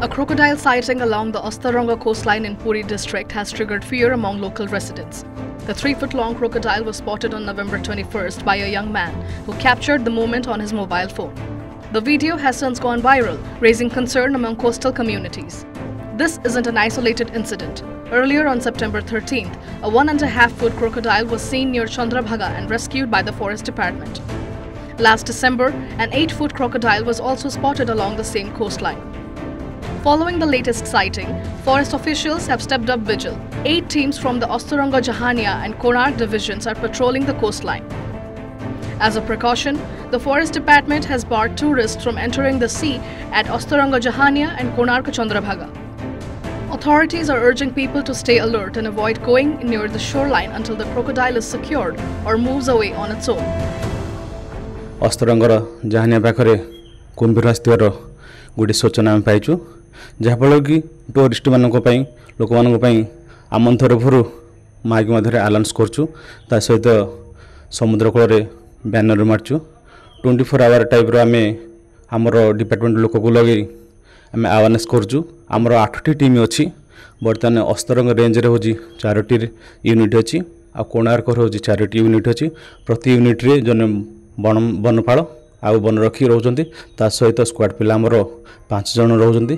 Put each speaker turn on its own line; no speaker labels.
A crocodile sighting along the Astaranga coastline in Puri district has triggered fear among local residents. The 3-foot-long crocodile was spotted on November 21st by a young man who captured the moment on his mobile phone. The video has since gone viral, raising concern among coastal communities. This isn't an isolated incident. Earlier on September 13th, a 1.5-foot crocodile was seen near Chandrabhaga and rescued by the Forest Department. Last December, an 8-foot crocodile was also spotted along the same coastline. Following the latest sighting, forest officials have stepped up vigil. 8 teams from the Astaranga Jahania and Konark divisions are patrolling the coastline. As a precaution, the Forest Department has barred tourists from entering the sea at Astaranga Jahania and Konark Chandrabhaga. Authorities are urging people to stay alert and avoid going near the shoreline until the crocodile is secured or moves away on its own.
Astaranga Jahania पाखरे कुंभीर आस्थिबार गोटे सूचना आम पाइचु जहाँफल कि tourist मानक लोक मानी आम तरफर mic मध्य आलाउंस करचु ता सहित समुद्र कूल बैनर मार्चु 24 आवर टाइप आम आमर डिपार्टमेंट लोक को लगे आम अवेयरनेस करचु आमर 8टी टीम अच्छी बर्तमान अस्तरंग रेंज रे होजी 4टी यूनिट अच्छी आ कोणार्क होजी 4टी यूनिट अच्छी प्रति यूनिट रे जन बनपाल आ बनरक्षी रोचंती ता सहित स्क्वाड पिला आमर 5 जन रोचंती।